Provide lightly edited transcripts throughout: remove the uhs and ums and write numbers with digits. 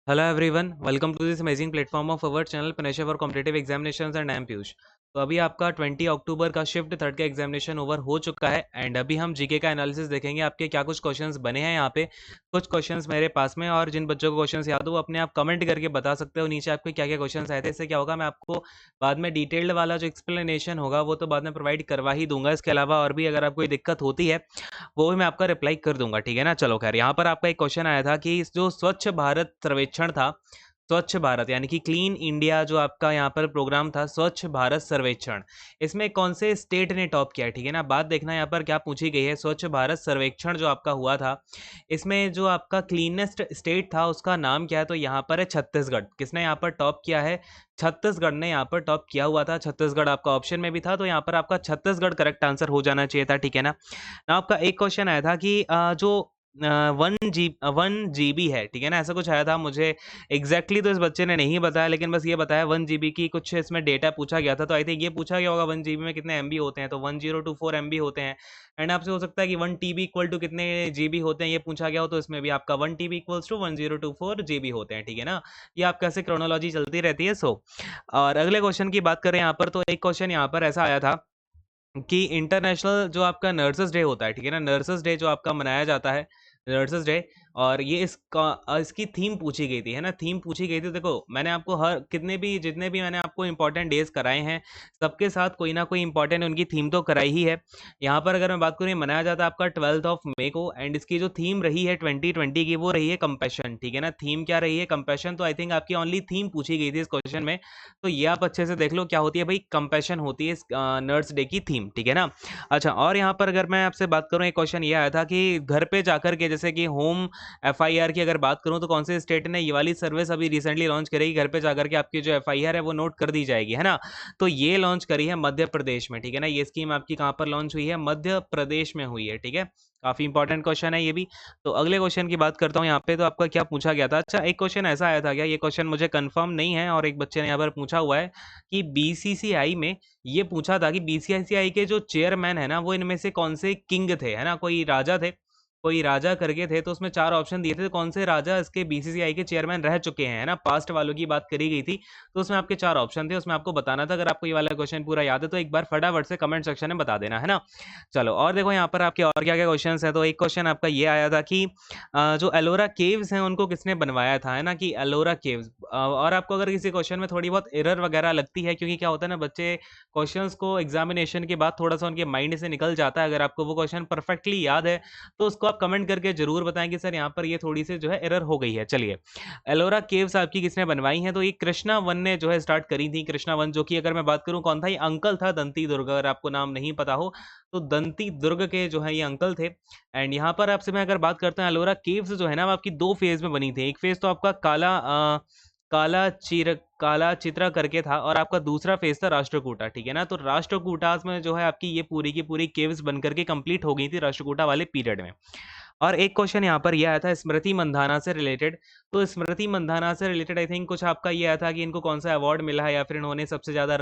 Hello everyone, welcome to this amazing platform of our channel Panesha for Competitive Examinations and I am Piyush. तो अभी आपका 20 अक्टूबर का shift third का examination over हो चुका है एंड अभी हम जीके का एनालिसिस देखेंगे आपके क्या कुछ क्वेश्चंस बने हैं यहाँ पे। कुछ क्वेश्चंस मेरे पास में और जिन बच्चों को क्वेश्चंस याद हो वो अपने आप कमेंट करके बता सकते हो नीचे आपके क्या क्या क्वेश्चंस आए थे। इससे क्या होगा, मैं आपको बाद में डिटेल्ड वाला जो एक्सप्लेनेशन होगा वो तो बाद में प्रोवाइड करवा ही दूंगा। इसके अलावा और भी अगर आपको कोई दिक्कत होती है वो भी मैं आपका रिप्लाई कर दूंगा, ठीक है ना। चलो खैर, यहाँ पर आपका एक क्वेश्चन आया था कि जो स्वच्छ भारत सर्वेक्षण था, स्वच्छ भारत यानी कि क्लीन इंडिया जो आपका यहाँ पर प्रोग्राम था, स्वच्छ भारत सर्वेक्षण, इसमें कौन से स्टेट ने टॉप किया है, ठीक है ना। बात देखना यहाँ पर क्या पूछी गई है। स्वच्छ भारत सर्वेक्षण जो आपका हुआ था, इसमें जो आपका क्लीनेस्ट स्टेट था उसका नाम क्या है, तो यहाँ पर है छत्तीसगढ़। किसने यहाँ पर टॉप किया है? छत्तीसगढ़ ने यहाँ पर टॉप किया हुआ था। छत्तीसगढ़ आपका ऑप्शन में भी था, तो यहाँ पर आपका छत्तीसगढ़ करेक्ट आंसर हो जाना चाहिए था, ठीक है ना। ना आपका एक क्वेश्चन आया था कि जो 1 GB है, ठीक है ना, ऐसा कुछ आया था। मुझे एग्जैक्टली तो इस बच्चे ने नहीं बताया, लेकिन बस ये बताया 1 GB की कुछ इसमें डेटा पूछा गया था। तो आई थिंक ये पूछा गया होगा 1 GB में कितने MB होते हैं, तो 1024 MB होते हैं। एंड आपसे हो सकता है कि 1 TB इक्वल टू कितने GB होते हैं ये पूछा गया हो, तो इसमें भी आपका 1 TB इक्वल्स टू 1024 GB होते हैं, ठीक है ना। ये आपका ऐसे क्रोनोलॉजी चलती रहती है। सो और अगले क्वेश्चन की बात करें यहाँ पर, तो एक क्वेश्चन यहाँ पर ऐसा आया था कि इंटरनेशनल जो आपका नर्सेस डे होता है, ठीक है ना, नर्सेस डे जो आपका मनाया जाता है, नर्सेस डे, और ये इसकी थीम पूछी गई थी, है ना, थीम पूछी गई थी। देखो मैंने आपको हर जितने भी मैंने आपको इंपॉर्टेंट डेज कराए हैं, सबके साथ कोई ना कोई इंपॉर्टेंट उनकी थीम तो कराई ही है। यहाँ पर अगर मैं बात करूँ, मनाया जाता है आपका 12 मई को, एंड इसकी जो थीम रही है 2020 की वो रही है कंपैशन, ठीक है ना। थीम क्या रही है? कंपैशन। तो आई थिंक आपकी ओनली थीम पूछी गई थी इस क्वेश्चन में, तो ये आप अच्छे से देख लो क्या होती है भाई, कंपैशन होती है इस नर्स डे की थीम, ठीक है ना। अच्छा, और यहाँ पर अगर मैं आपसे बात करूँ, एक क्वेश्चन ये आया था कि घर पे जाकर के, जैसे कि होम FIR की अगर बात करूँ, तो कौन से स्टेट ने ये वाली सर्विस अभी रिसेंटली लॉन्च करी, घर पे जाकर के आपकी जो FIR है वो नोट कर दी जाएगी, है ना। तो ये लॉन्च करी है मध्य प्रदेश में, ठीक है ना। ये स्कीम आपकी कहाँ पर लॉन्च हुई है? मध्य प्रदेश में हुई है, ठीक है। काफी इंपॉर्टेंट क्वेश्चन है ये भी। तो अगले क्वेश्चन की बात करता हूँ यहाँ पे, तो आपका क्या पूछा गया था। अच्छा, एक क्वेश्चन ऐसा आया था क्या, ये क्वेश्चन मुझे कंफर्म नहीं है, और एक बच्चे ने यहाँ पर पूछा हुआ है कि BCCI में ये पूछा था कि BCCI के जो चेयरमैन है ना, वो इनमें से कौन से किंग थे, है ना, कोई राजा थे, कोई राजा करके थे। तो उसमें 4 ऑप्शन दिए थे, तो कौन से राजा इसके BCCI के चेयरमैन रह चुके हैं, है ना, पास्ट वालों की बात करी गई थी। तो उसमें आपके 4 ऑप्शन थे, उसमें आपको बताना था। अगर आपको ये वाला क्वेश्चन पूरा याद है तो एक बार फटाफट से कमेंट सेक्शन में बता देना, है ना। चलो, और देखो यहाँ पर आपके और क्या क्या क्वेश्चन है। तो एक क्वेश्चन आपका ये आया था कि जो एलोरा केव्स हैं उनको किसने बनवाया था, है ना, कि एलोरा केव्स। और आपको अगर किसी क्वेश्चन में थोड़ी बहुत एरर वगैरह लगती है, क्योंकि क्या होता है ना, बच्चे क्वेश्चंस को एग्जामिनेशन के बाद थोड़ा सा उनके माइंड से निकल जाता है। अगर आपको वो क्वेश्चन परफेक्टली याद है तो उसको आप कमेंट करके जरूर बताएं कि सर यहाँ पर ये थोड़ी सी जो है एरर हो गई है। चलिए, एलोरा केव्स आपकी किसने बनवाई हैं, तो ये कृष्णा वन ने जो है स्टार्ट करी थी। कृष्णा वन, जो कि अगर मैं बात करूं कौन था, ये अंकल था दंती दुर्ग। अगर आपको नाम नहीं पता हो तो दंती दुर्ग के जो है ये अंकल थे। एंड यहाँ पर आपसे मैं अगर बात करता हूँ, एलोरा केव्स जो है ना वो आपकी 2 फेज में बनी थी। एक फेज तो आपका काला चित्रा करके था, और आपका दूसरा फेज था राष्ट्रकूटा, ठीक है ना। तो राष्ट्रकूटास में जो है आपकी ये पूरी की पूरी केव्स बन करके कंप्लीट हो गई थी राष्ट्रकूटा वाले पीरियड में। और एक क्वेश्चन यहाँ पर यह आया था स्मृति मंधाना से रिलेटेड। तो स्मृति मंधाना से रिलेटेड आई थिंक कुछ आपका ये आया था कि इनको कौन सा अवार्ड मिला है, या फिर इन्होंने सबसे ज्यादा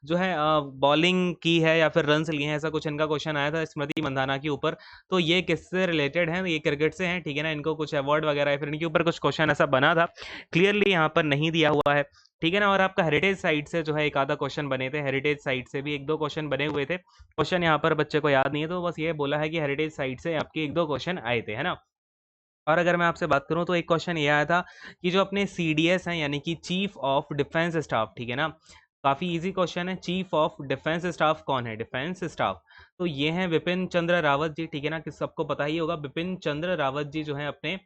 जो है बॉलिंग की है या फिर रन्स लिए हैं, ऐसा कुछ इनका क्वेश्चन आया था स्मृति मंधाना के ऊपर। तो ये किससे रिलेटेड है? ये क्रिकेट से हैं, ठीक है ना। इनको कुछ अवार्ड वगैरह या फिर इनके ऊपर कुछ क्वेश्चन ऐसा बना था, क्लियरली यहाँ पर नहीं दिया हुआ है, ठीक है ना। और आपका हेरिटेज साइट से जो है एक आधा क्वेश्चन बने थे, हेरिटेज साइट से भी एक दो क्वेश्चन बने हुए थे। क्वेश्चन यहाँ पर बच्चे को याद नहीं है, तो बस ये बोला है कि हेरिटेज साइट से आपके एक दो क्वेश्चन आए थे, है ना। और अगर मैं आपसे बात करूं, तो एक क्वेश्चन ये आया था कि जो अपने CDS हैं, यानी कि चीफ ऑफ डिफेंस स्टाफ, ठीक है ना, काफी इजी क्वेश्चन है। चीफ ऑफ डिफेंस स्टाफ कौन है? डिफेंस स्टाफ, तो ये हैं विपिन चंद्र रावत जी, ठीक है ना, कि सबको पता ही होगा। विपिन चंद्र रावत जी जो है अपने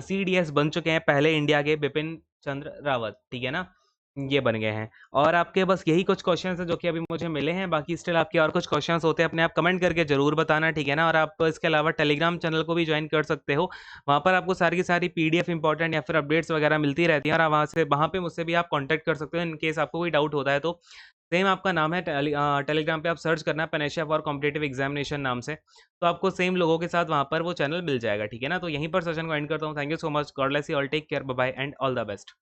CDS बन चुके हैं, पहले इंडिया के विपिन चंद्र रावत, ठीक है ना, ये बन गए हैं। और आपके बस यही कुछ क्वेश्चंस हैं जो कि अभी मुझे मिले हैं। बाकी स्टिल आपके और कुछ क्वेश्चंस होते हैं, अपने आप कमेंट करके जरूर बताना, ठीक है ना। और आप इसके अलावा टेलीग्राम चैनल को भी ज्वाइन कर सकते हो, वहाँ पर आपको सारी की सारी PDF इंपॉर्टेंट या फिर अपडेट्स वगैरह मिलती रहती हैं। और वहाँ पे मुझसे भी आप कांटेक्ट कर सकते हो इन केस आपको कोई डाउट होता है तो। सेम आपका नाम है टेलीग्राम पे आप सर्च करना पेनेशिया फॉर कॉम्पिटेटिव एग्जामिनेशन नाम से, तो आपको सेम लोगों के साथ वहाँ पर वो चैनल मिल जाएगा, ठीक है ना। तो यहीं पर सेशन को एंड करता हूँ। Thank you so much, God bless you all, take care, bye bye and all the best.